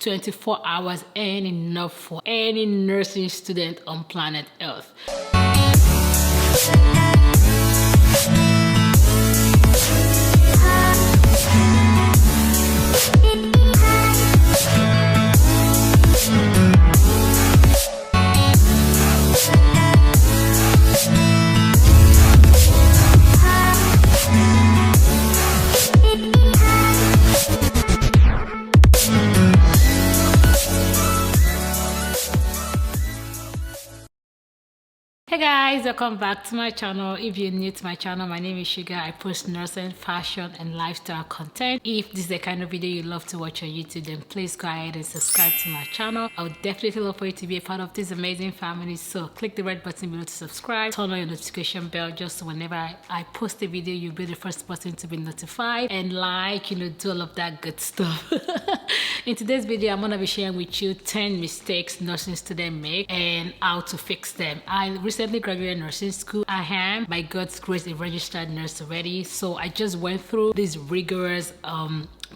24 hours ain't enough for any nursing student on planet Earth. Hey guys, welcome back to my channel. If you're new to my channel, my name is Sugar. I post nursing, fashion and lifestyle content. If this is the kind of video you love to watch on YouTube, then please go ahead and subscribe to my channel. I would definitely love for you to be a part of this amazing family, so click the red button below to subscribe, turn on your notification bell just so whenever I post a video, you'll be the first person to be notified, and do all of that good stuff. In today's video, I'm going to be sharing with you 10 mistakes nursing students make and how to fix them. I recently graduated nursing school. I am, by God's grace, a registered nurse already. So I just went through this rigorous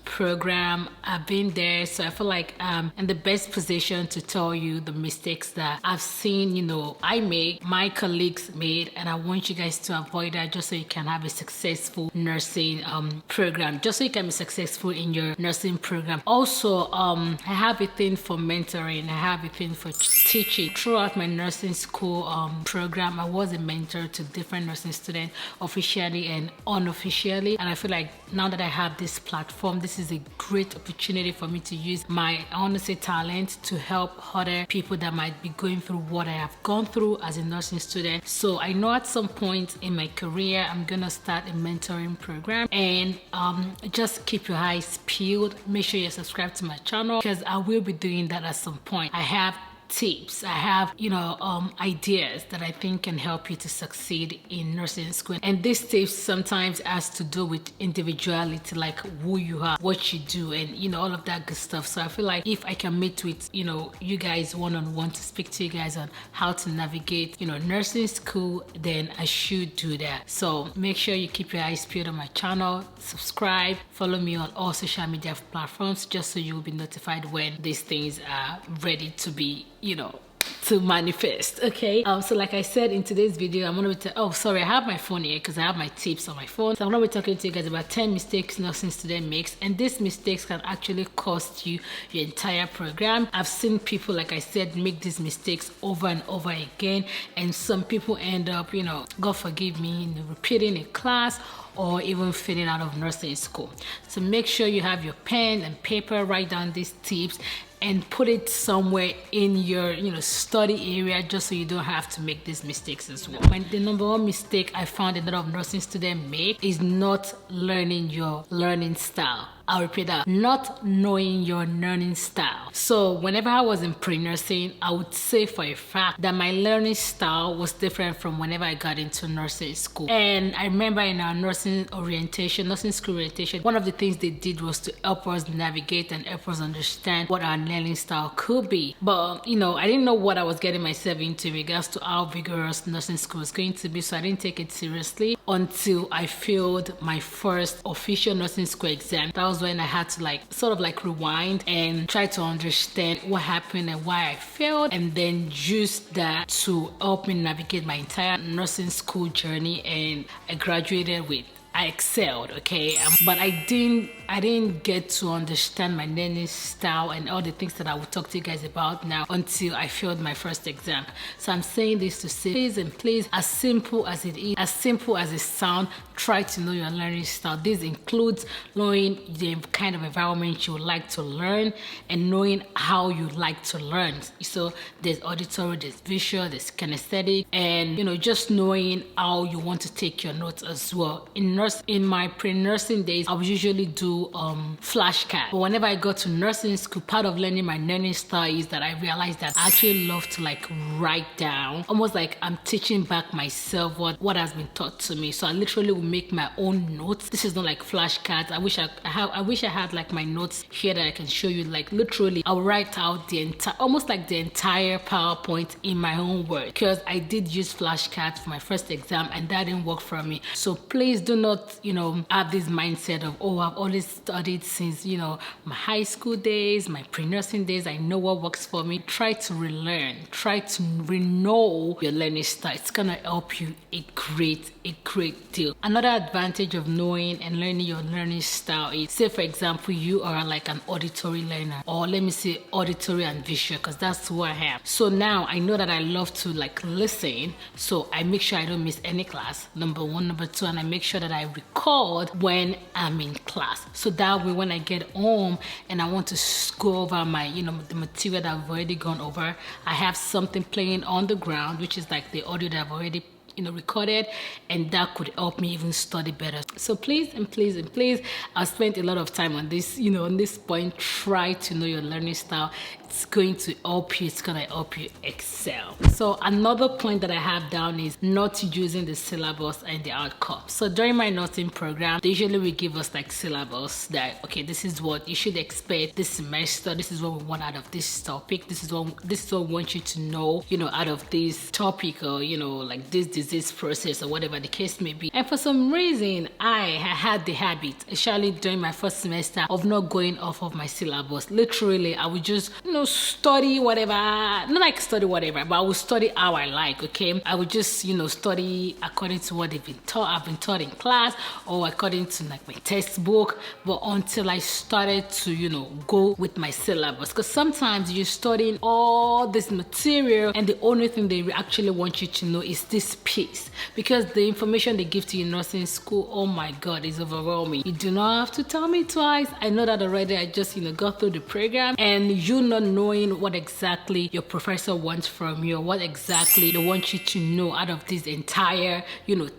program. I've been there, so I feel like I'm in the best position to tell you the mistakes that I've seen, I make, my colleagues made, and I want you guys to avoid that just so you can have a successful nursing program, just so you can be successful in your nursing program. Also, I have a thing for mentoring. I have a thing for teaching. Throughout my nursing school program, I was a mentor to different nursing students, officially and unofficially, and I feel like now that I have this platform, this is a great opportunity for me to use my, I want to say, talent to help other people that might be going through what I have gone through as a nursing student. So I know at some point in my career, I'm gonna start a mentoring program, and just keep your eyes peeled. Make sure you're subscribed to my channel because I will be doing that at some point. I have tips, I have ideas that I think can help you to succeed in nursing school, and these tips sometimes has to do with individuality, like who you are, what you do, and all of that good stuff. So I feel like if I can meet with you guys one-on-one to speak to you guys on how to navigate nursing school, then I should do that. So make sure you keep your eyes peeled on my channel, subscribe, follow me on all social media platforms just so you'll be notified when these things are ready to be to manifest. Okay, so like I said, in today's video, I'm gonna be I have my phone here because I have my tips on my phone. So I'm gonna be talking to you guys about 10 mistakes nursing student makes, and these mistakes can actually cost you your entire program. I've seen people, like I said, make these mistakes over and over again, and some people end up, God forgive me, repeating a class or even failing out of nursing school. So make sure you have your pen and paper, write down these tips and put it somewhere in your study area just so you don't have to make these mistakes as well. The number one mistake I found a lot of nursing students make is not learning your learning style. I'll repeat that, not knowing your learning style. So whenever I was in pre-nursing, I would say for a fact that my learning style was different from whenever I got into nursing school. And I remember in our nursing school orientation, one of the things they did was to help us navigate and help us understand what our learning style could be. But I didn't know what I was getting myself into in regards to how vigorous nursing school was going to be, so I didn't take it seriously until I failed my first official nursing school exam. That was when I had to rewind and try to understand what happened and why I failed, and then use that to help me navigate my entire nursing school journey, and I graduated with, I excelled, okay, but I didn't get to understand my learning style and all the things that I will talk to you guys about now until I failed my first exam. So I'm saying this to say, please and please, as simple as it is, as simple as it sounds, try to know your learning style. This includes knowing the kind of environment you would like to learn and knowing how you like to learn. So there's auditory, there's visual, there's kinesthetic, and just knowing how you want to take your notes as well. In my pre-nursing days, I would usually do flashcards. But whenever I got to nursing school, part of learning my learning style is that I realized that I actually love to write down, almost like I'm teaching back myself what has been taught to me. So I literally will make my own notes. This is not like flashcards. I wish I had my notes here that I can show you. Literally, I'll write out almost like the entire PowerPoint in my own words, because I did use flashcards for my first exam and that didn't work for me. So please do not not, have this mindset of, oh, I've always studied since, my high school days, my pre-nursing days. I know what works for me. Try to relearn. Try to know your learning style. It's going to help you a great deal. Another advantage of knowing and learning your learning style is, say, for example, you are like an auditory learner, or let me say auditory and visual, because that's who I am. So now I know that I love to like listen. So I make sure I don't miss any class, number one. Number two, and I make sure that I record when I'm in class. So that way, when I get home and I want to go over my, the material that I've already gone over, I have something playing on the ground, which is like the audio that I've already recorded, and that could help me even study better. So please, I've spent a lot of time on this, on this point. Try to know your learning style. It's going to help you. It's going to help you excel. So another point that I have down is not using the syllabus and the outcome. So during my nursing program, they usually will give us like syllabus that, okay, this is what you should expect this semester. This is what we want out of this topic. This is what we want you to know, out of this topic, or, like this disease process, or whatever the case may be. And for some reason, I had the habit, especially during my first semester, of not going off of my syllabus. Literally, I would just, study whatever, not like study whatever, but I would study how I like, okay? I would just, study according to what I've been taught in class, or according to like my textbook, but until I started to, go with my syllabus. Because sometimes you're studying all this material and the only thing they actually want you to know is this piece, because the information they give to you in nursing school, oh my God, is overwhelming. You do not have to tell me twice. I know that already. I just, got through the program, and you not knowing what exactly your professor wants from you, or what exactly they want you to know out of this entire,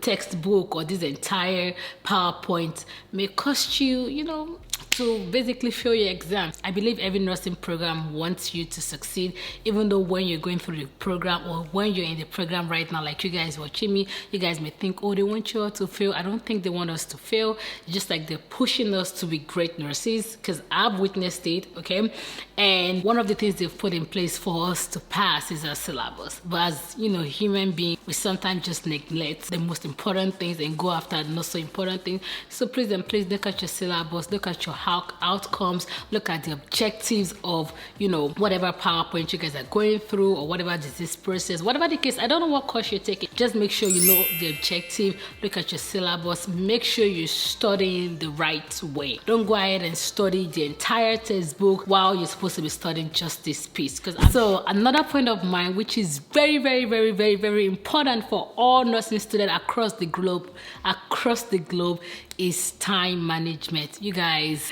textbook, or this entire PowerPoint may cost you, to basically fail your exam. I believe every nursing program wants you to succeed, even though when you're going through the program, or when you're in the program right now, like you guys watching me, you guys may think, oh, they want you all to fail. I don't think they want us to fail. It's just like they're pushing us to be great nurses, because I've witnessed it, okay? And one of the things they've put in place for us to pass is our syllabus. But as, human beings, we sometimes just neglect the most important things and go after the not so important things. So please look at your syllabus, look at your outcomes, look at the objectives of, whatever PowerPoint you guys are going through, or whatever disease process, whatever the case. I don't know what course you're taking. Just make sure you know the objective, look at your syllabus, make sure you're studying the right way. Don't go ahead and study the entire textbook while you're supposed to be studying just this piece. So another point of mine, which is very, very, very, very, very important for all nursing students across the globe, is time management. You guys,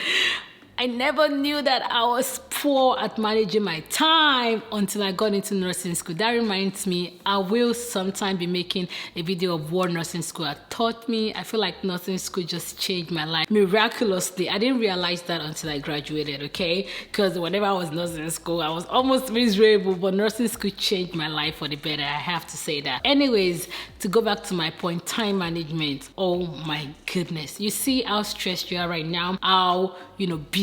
I never knew that I was poor at managing my time until I got into nursing school. That reminds me, I will sometime be making a video of what nursing school had taught me. I feel like nursing school just changed my life miraculously. I didn't realize that until I graduated, okay? Because whenever I was in nursing school, I was almost miserable, but nursing school changed my life for the better. I have to say that. Anyways, to go back to my point, time management. Oh my goodness. You see how stressed you are right now, how,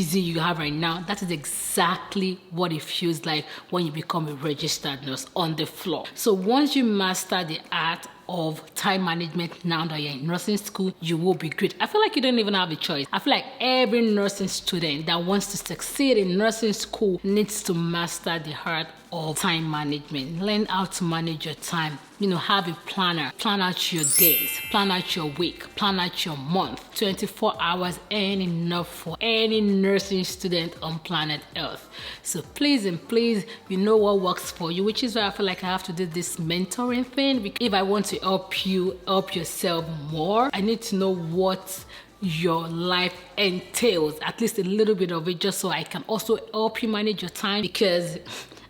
busy you have right now. That is exactly what it feels like when you become a registered nurse on the floor. So once you master the art of time management, now that you're in nursing school, you will be great. I feel like you don't even have a choice. I feel like every nursing student that wants to succeed in nursing school needs to master the art of time management. Learn how to manage your time. Have a planner. Plan out your days. Plan out your week. Plan out your month. 24 hours ain't enough for any nursing student on planet Earth. So please, you know what works for you, which is why I feel like I have to do this mentoring thing. If I want to help you help yourself more, I need to know what your life entails, at least a little bit of it, just so I can also help you manage your time. Because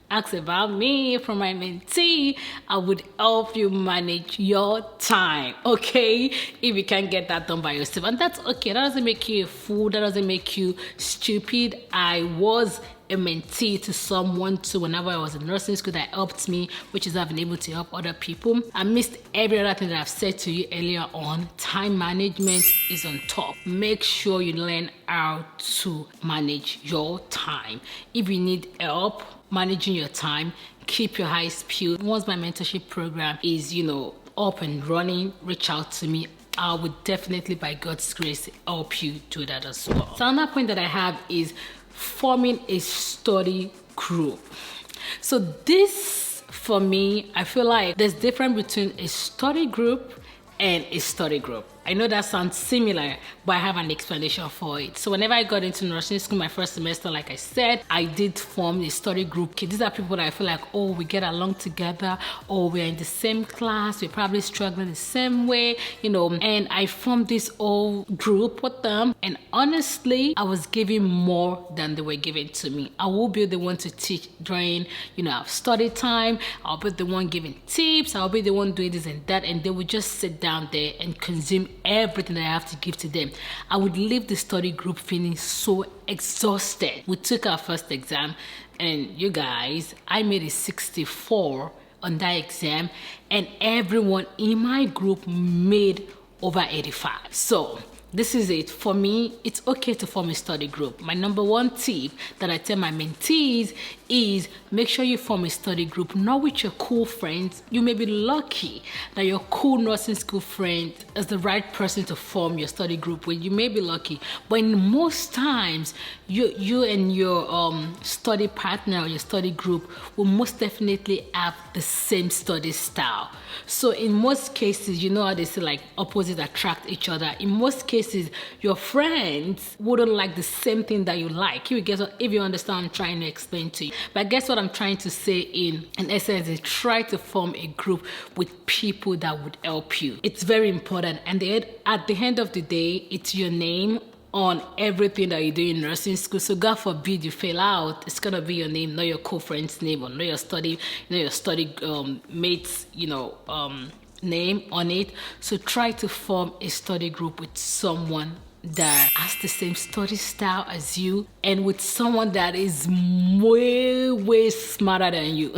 ask about me from my mentee, I would help you manage your time, okay? If you can't get that done by yourself, and that's okay. That doesn't make you a fool. That doesn't make you stupid. I was a mentee to someone too whenever I was in nursing school that helped me, which is I've been able to help other people. I missed every other thing that I've said to you earlier on. Time management is on top. Make sure you learn how to manage your time. If you need help managing your time, keep your eyes peeled. Once my mentorship program is, up and running, reach out to me. I would definitely, by God's grace, help you do that as well. So another point that I have is forming a study group. So this, for me, I feel like there's difference between a study group and a study group. I know that sounds similar, but I have an explanation for it. So whenever I got into nursing school, my first semester, like I said, I did form a study group. Okay, these are people that I feel like, oh, we get along together, or we're in the same class, we're probably struggling the same way, you know, and I formed this whole group with them. And honestly, I was giving more than they were giving to me. I will be the one to teach during, you know, our study time. I'll be the one giving tips. I'll be the one doing this and that, and they would just sit down there and consume everything that I have to give to them. I would leave the study group feeling so exhausted. We took our first exam, and you guys, I made a 64 on that exam, and everyone in my group made over 85. So this is it. For me, it's okay to form a study group. My number one tip that I tell my mentees is make sure you form a study group, not with your cool friends. You may be lucky that your cool nursing school friend is the right person to form your study group with. You may be lucky, but in most times, you and your study partner or your study group will most definitely have the same study style. So in most cases, you know how they say like opposites attract each other. In most cases, your friends wouldn't like the same thing that you like. If you understand what I'm trying to explain to you. But guess what I'm trying to say in essence is try to form a group with people that would help you. It's very important. And at the end of the day, it's your name on everything that you do in nursing school. So God forbid you fail out, it's gonna be your name, not your co-friend's name, or not your study, mates, name on it. So try to form a study group with someone that has the same study style as you, and with someone that is way smarter than you.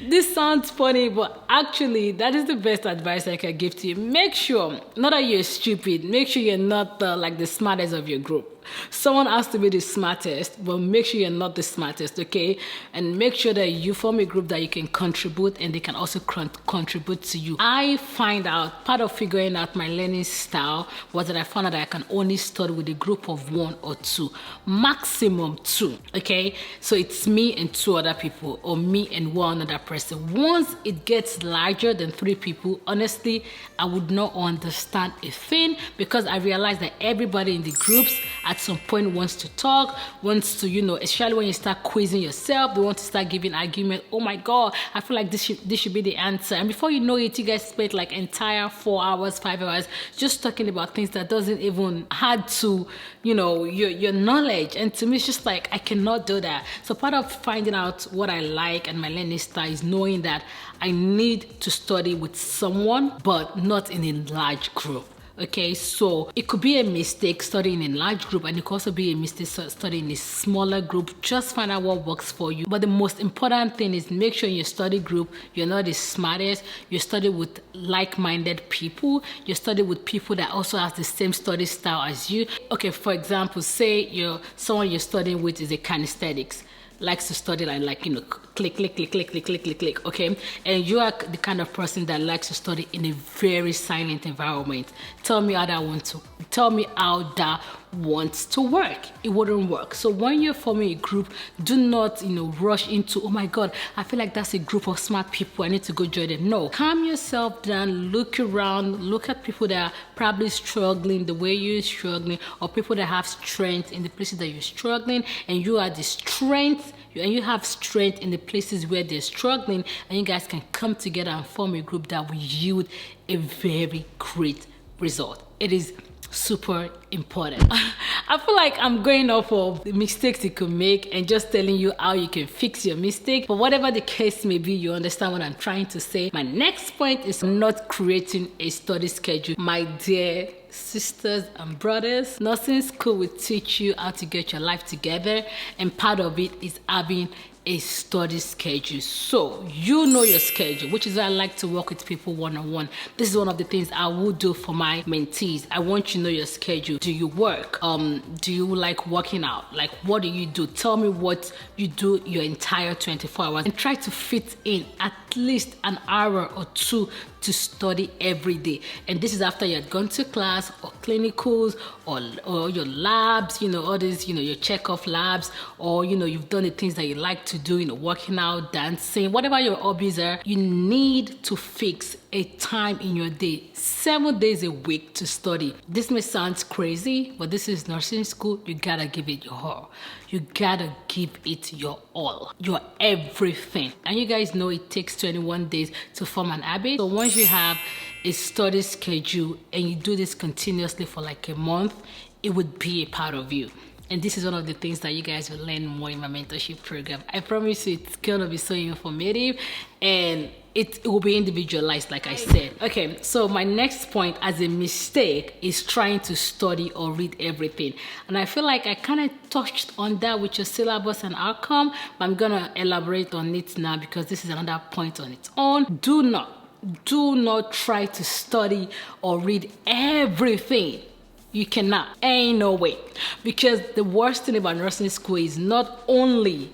This sounds funny, but actually that is the best advice I can give to you. Make sure, not that you're stupid, make sure you're not like the smartest of your group. Someone has to be the smartest, but make sure you're not the smartest, okay? And make sure that you form a group that you can contribute, and they can also contribute to you. I find out, part of figuring out my learning style was that I found out that I can only study with a group of 1 or 2, maximum 2, okay? So it's me and 2 other people, or me and 1 other person. Once it gets larger than 3 people, honestly, I would not understand a thing, because I realized that everybody in the groups at some point wants to talk, wants to, especially when you start quizzing yourself, they want to start giving argument. Oh my God, I feel like this should be the answer. And before you know it, you guys spent like entire 4 hours, 5 hours just talking about things that doesn't even add to, your knowledge. And to me, it's just like, I cannot do that. So part of finding out what I like and my learning style is knowing that I need to study with someone, but not in a large group. Okay, so it could be a mistake studying in a large group, and it could also be a mistake studying in a smaller group. Just find out what works for you. But the most important thing is make sure in your study group, you're not the smartest. You study with like-minded people. You study with people that also have the same study style as you. Okay, for example, say someone you're studying with is a kinesthetics, likes to study click, okay? And you are the kind of person that likes to study in a very silent environment. Tell me how that wants to work. It wouldn't work. So when you're forming a group, do not, rush into, oh my God, I feel like that's a group of smart people, I need to go join them. No, calm yourself down, look around, look at people that are probably struggling the way you're struggling, or people that have strength in the places that you're struggling, and you are the strength, and you have strength in the places where they're struggling, and you guys can come together and form a group that will yield a very great result. It is super important. I feel like I'm going off of the mistakes you could make and just telling you how you can fix your mistake. But whatever the case may be, you understand what I'm trying to say. My next point is not creating a study schedule. My dear sisters and brothers, nursing school will teach you how to get your life together, and part of it is having a study schedule. So you know your schedule, which is why I like to work with people one-on-one. This is one of the things I will do for my mentees. I want you to know your schedule. Do you work? Do you like working out? Like, what do you do? Tell me what you do your entire 24 hours and try to fit in at least an hour or two to study every day. And this is after you had gone to class or clinicals or your labs, all these, your check-off labs, or, you've done the things that you like to do, working out, dancing, whatever your hobbies are. You need to fix a time in your day, 7 days a week to study. This may sound crazy, but this is nursing school. You gotta give it your all. You gotta give it your all, your everything. And you guys know it takes 21 days to form an habit. So once you have a study schedule and you do this continuously for like a month, it would be a part of you. And this is one of the things that you guys will learn more in my mentorship program. I promise you it's gonna be so informative and it will be individualized, like I said. Okay, so my next point as a mistake is trying to study or read everything. And I feel like I kind of touched on that with your syllabus and outcome, but I'm gonna elaborate on it now because this is another point on its own. Do not try to study or read everything. You cannot. Ain't no way. Because the worst thing about nursing school is not only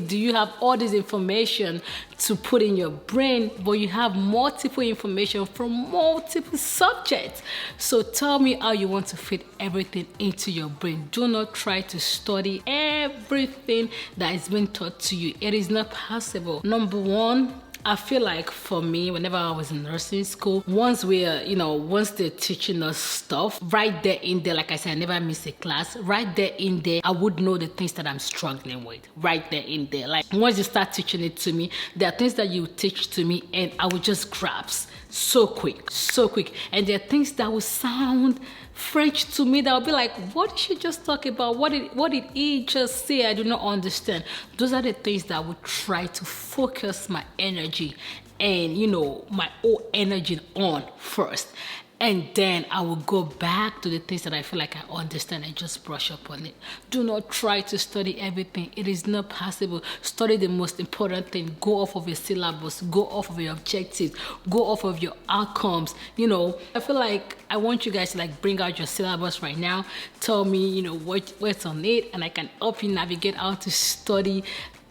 do you have all this information to put in your brain, but you have multiple information from multiple subjects. So tell me how you want to fit everything into your brain. Do not try to study everything that is being taught to you. It is not possible. Number one, I feel like for me, whenever I was in nursing school, once they're teaching us stuff, right there in there, like I said, I never miss a class, right there in there, I would know the things that I'm struggling with, right there in there. Like once you start teaching it to me, there are things that you teach to me and I would just grasp so quick. And there are things that will sound French to me that will be like, what did she just talk about? What did he just say? I do not understand. Those are the things that I would try to focus my energy and my whole energy on first. And then I will go back to the things that I feel like I understand and just brush up on it. Do not try to study everything. It is not possible. Study the most important thing. Go off of your syllabus. Go off of your objectives. Go off of your outcomes. I feel like I want you guys to bring out your syllabus right now. Tell me, what's on it, and I can help you navigate how to study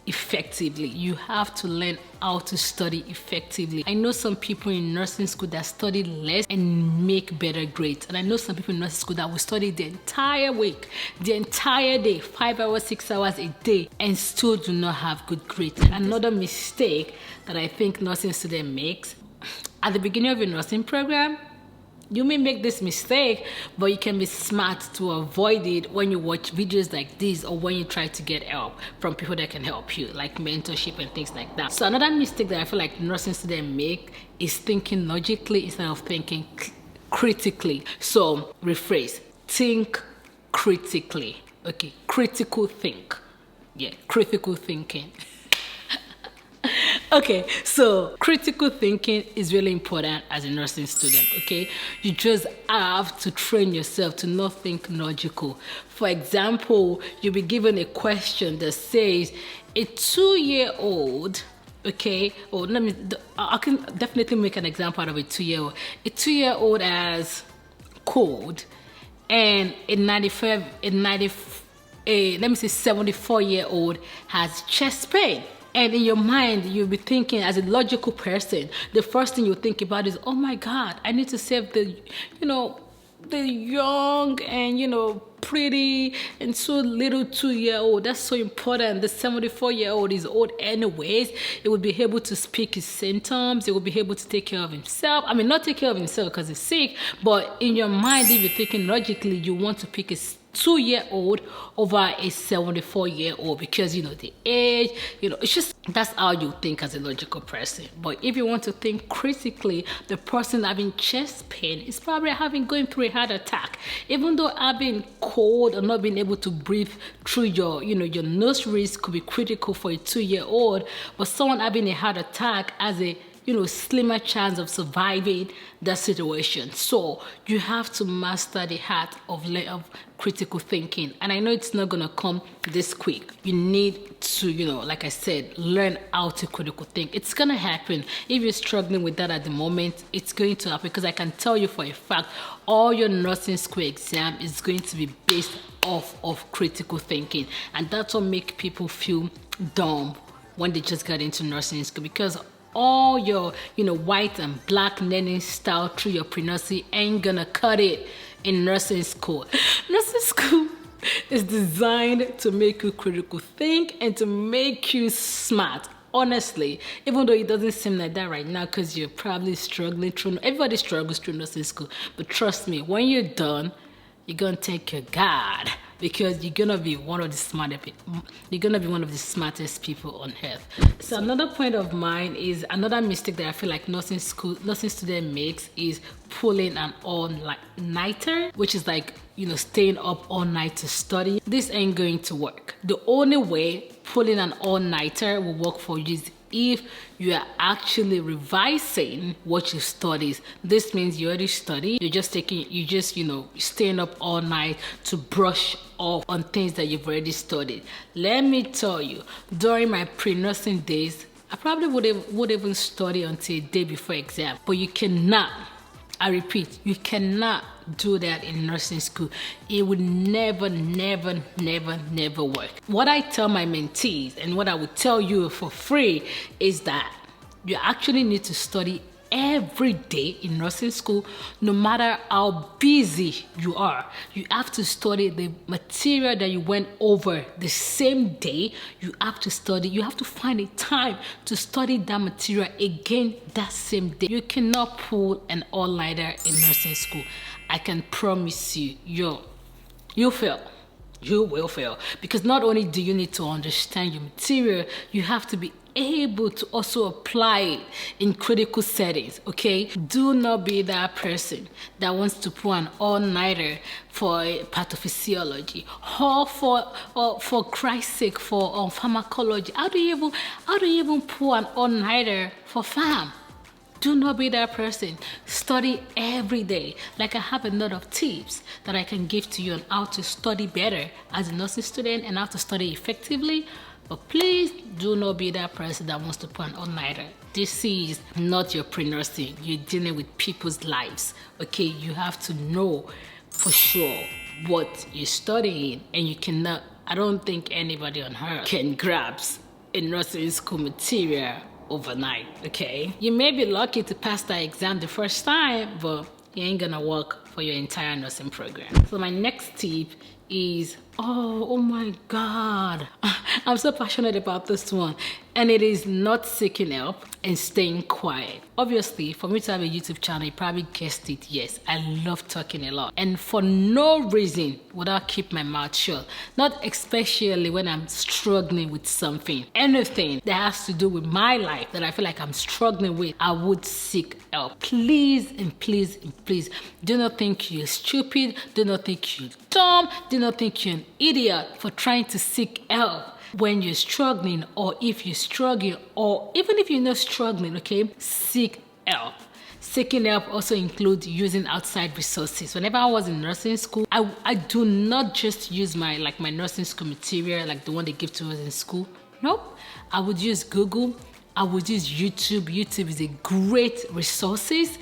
effectively. You have to learn how to study effectively. I know some people in nursing school that study less and make better grades. And I know some people in nursing school that will study the entire week, the entire day, 5 hours, 6 hours a day, and still do not have good grades. Another mistake that I think nursing student makes, at the beginning of your nursing program, you may make this mistake, but you can be smart to avoid it when you watch videos like this or when you try to get help from people that can help you, like mentorship and things like that. So another mistake that I feel like nursing students make is thinking logically instead of thinking critically. So rephrase, think critically. Okay, critical think. Yeah, critical thinking. Okay, so critical thinking is really important as a nursing student, okay? You just have to train yourself to not think logical. For example, you'll be given a question that says, a 2-year-old, okay, I can definitely make an example out of a 2-year-old. A 2-year-old has cold, and a 74-year-old has chest pain. And in your mind, you'll be thinking, as a logical person, the first thing you think about is, oh my God, I need to save the young and, pretty and so little 2-year-old. That's so important. The 74-year-old is old anyways. It would be able to speak his symptoms. It would be able to take care of himself. I mean, not take care of himself because he's sick, but in your mind, if you're thinking logically, you want to pick a 2-year-old over a 74-year-old because the age, it's just that's how you think as a logical person. But if you want to think critically, the person having chest pain is probably going through a heart attack. Even though having cold or not being able to breathe through your nostrils could be critical for a 2-year-old, but someone having a heart attack as a slimmer chance of surviving that situation. So you have to master the art of critical thinking. And I know it's not going to come this quick. You need to, like I said, learn how to critical think. It's going to happen. If you're struggling with that at the moment, it's going to happen, because I can tell you for a fact, all your nursing school exam is going to be based off of critical thinking. And that's what makes people feel dumb when they just got into nursing school, because all your white and black learning style through your pre-nursing ain't gonna cut it in nursing school. Nursing school is designed to make you critical think and to make you smart. Honestly, even though it doesn't seem like that right now, because you're probably struggling through, everybody struggles through nursing school, but trust me, when you're done, you're gonna thank your God, because you're gonna be one of the smartest people. You're gonna be one of the smartest people on earth. So another point of mine is another mistake that I feel like nursing student makes is pulling an all-nighter, which is like staying up all night to study. This ain't going to work. The only way pulling an all-nighter will work for you is if you are actually revising what you studied. This means you already studied, you're just staying up all night to brush off on things that you've already studied. Let me tell you, during my pre-nursing days, I probably would even study until a day before exam. But you cannot, I repeat, you cannot do that in nursing school. It would never work. What I tell my mentees and what I would tell you for free is that you actually need to study every day in nursing school. No matter how busy you are, you have to study the material that you went over the same day. You have to study, you have to find a time to study that material again that same day. You cannot pull an all-nighter in nursing school. I can promise you, you'll fail. You will fail, because not only do you need to understand your material, you have to be able to also apply it in critical settings. Okay, do not be that person that wants to pull an all-nighter for pathophysiology or for Christ's sake for pharmacology. How do you even pull an all-nighter for pharm? Do not be that person. Study every day. Like, I have a lot of tips that I can give to you on how to study better as a nursing student and how to study effectively. But please do not be that person that wants to put an all-nighter. This is not your pre-nursing. You're dealing with people's lives. Okay, you have to know for sure what you're studying, and you cannot, I don't think anybody on earth can grasp a nursing school material overnight. Okay, you may be lucky to pass that exam the first time, but it ain't gonna work for your entire nursing program. So my next tip is, oh my God, I'm so passionate about this one, and it is not seeking help and staying quiet. Obviously, for me to have a YouTube channel, you probably guessed it. Yes, I love talking a lot, and for no reason would I keep my mouth shut. Not especially when I'm struggling with something. Anything that has to do with my life that I feel like I'm struggling with, I would seek help. Please and please and please, do not think you're stupid. Do not think you're dumb. Do not think you're an idiot for trying to seek help when you're struggling, or if you're struggling, or even if you're not struggling. Okay, seek help. Seeking help also includes using outside resources. Whenever I was in nursing school, I do not just use my nursing school material, like the one they give to us in school. Nope, I would use Google. I would use YouTube. YouTube is a great resources.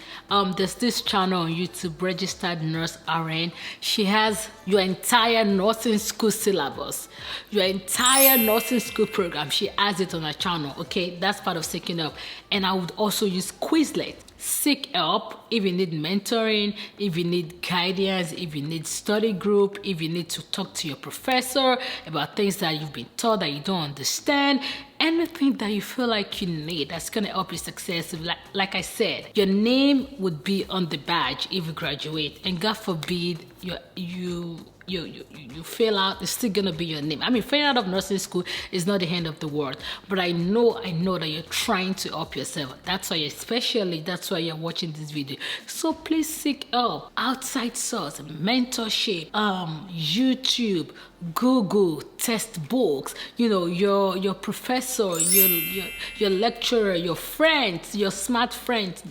There's this channel on YouTube, Registered Nurse RN. She has your entire nursing school syllabus, your entire nursing school program. She has it on her channel. Okay, that's part of seeking help. And I would also use Quizlet. Seek help if you need mentoring, if you need guidance, if you need study group, if you need to talk to your professor about things that you've been taught that you don't understand. Anything that you feel like you need that's going to help you success. Like I said, your name would be on the badge if you graduate, and God forbid you fail out, it's still gonna be your name. I mean, failing out of nursing school is not the end of the world, but I know that you're trying to help yourself. That's why you're watching this video. So please seek help, outside source, mentorship, YouTube, Google textbooks, your professor, your lecturer, your friends, your smart friends,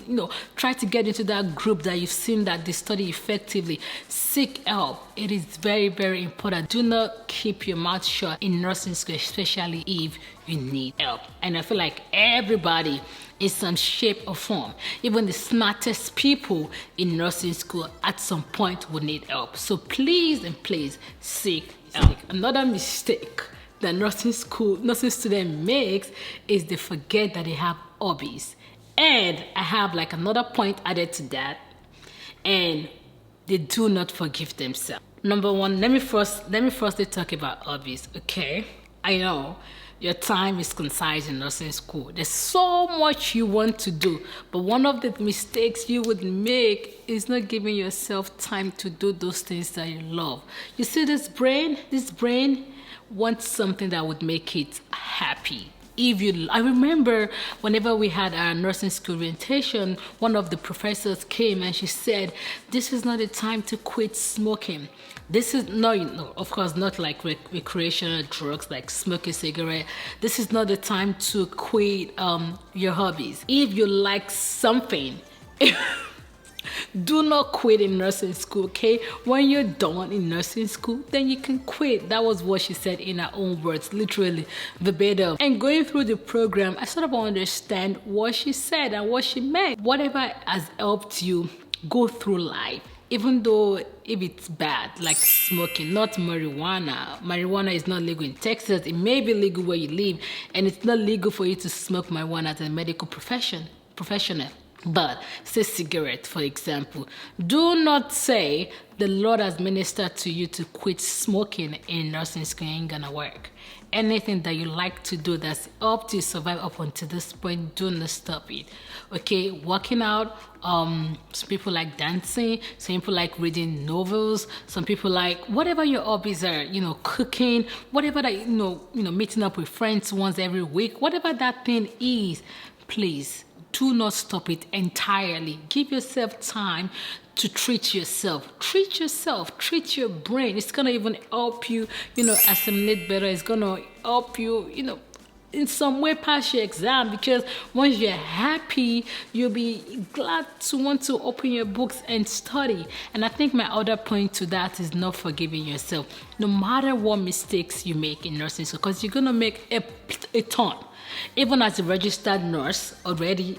try to get into that group that you've seen that they study effectively. Seek help. It is very, very important. Do not keep your mouth shut in nursing school, especially if you need help. And I feel like everybody in some shape or form, even the smartest people in nursing school at some point will need help. So please and please seek help. Another mistake that nursing student makes is they forget that they have hobbies. And I have like another point added to that, and they do not forgive themselves. Number one, let me firstly talk about hobbies, okay? I know your time is concise in nursing school. There's so much you want to do, but one of the mistakes you would make is not giving yourself time to do those things that you love. You see, this brain wants something that would make it happy. I remember whenever we had our nursing school orientation, one of the professors came and she said, "This is not the time to quit smoking. This is of course, not like recreational drugs like smoking cigarette. This is not the time to quit your hobbies. If you like something." Do not quit in nursing school, okay? When you're done in nursing school, then you can quit. That was what she said in her own words, literally verbatim. And going through the program, I sort of understand what she said and what she meant. Whatever has helped you go through life, even though if it's bad, like smoking, not marijuana. Marijuana is not legal in Texas. It may be legal where you live, and it's not legal for you to smoke marijuana as a medical professional. But say cigarette, for example. Do not say the Lord has ministered to you to quit smoking in nursing school. Ain't gonna work. Anything that you like to do that's helped you survive up until this point, do not stop it. Okay, working out. Some people like dancing. Some people like reading novels. Some people like whatever your hobbies are. Cooking. Whatever that meeting up with friends once every week. Whatever that thing is, please. Do not stop it entirely. Give yourself time to treat yourself. Treat yourself. Treat your brain. It's going to even help you, assimilate better. It's going to help you, in some way pass your exam, because once you're happy, you'll be glad to want to open your books and study. And I think my other point to that is not forgiving yourself. No matter what mistakes you make in nursing school, because you're going to make a ton. Even as a registered nurse already,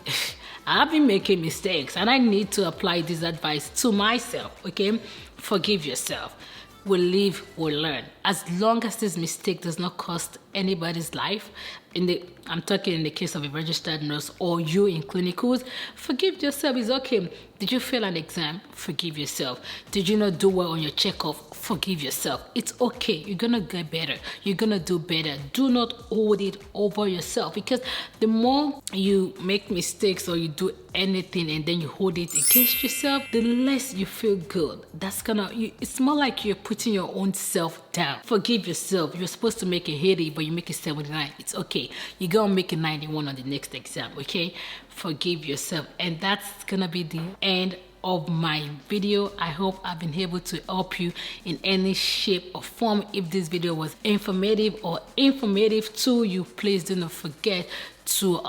I've been making mistakes, and I need to apply this advice to myself, okay? Forgive yourself. We'll live, we'll learn. As long as this mistake does not cost anybody's life, I'm talking in the case of a registered nurse or you in clinicals, forgive yourself. It's okay. Did you fail an exam? Forgive yourself. Did you not do well on your checkup? Forgive yourself. It's okay. You're going to get better. You're going to do better. Do not hold it over yourself, because the more you make mistakes or you do anything and then you hold it against yourself, the less you feel good. It's more like you're putting your own self down. Forgive yourself. You're supposed to make a 80, but you make a 79. It's okay. You're going to make a 91 on the next exam, okay? Forgive yourself. And that's going to be the end of my video. I hope I've been able to help you in any shape or form. If this video was informative to you, please do not forget to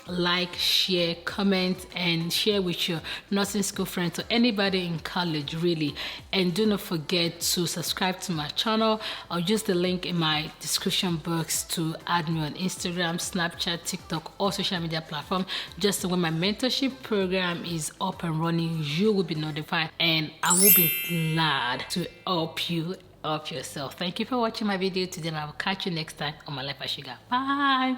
like, share, comment, and share with your nursing school friends or anybody in college, really. And do not forget to subscribe to my channel. I'll use the link in my description box to add me on Instagram, Snapchat, TikTok, or social media platform. Just so when my mentorship program is up and running, you will be notified, and I will be glad to help you help yourself. Thank you for watching my video today, and I will catch you next time on My Life as Sugar. Bye.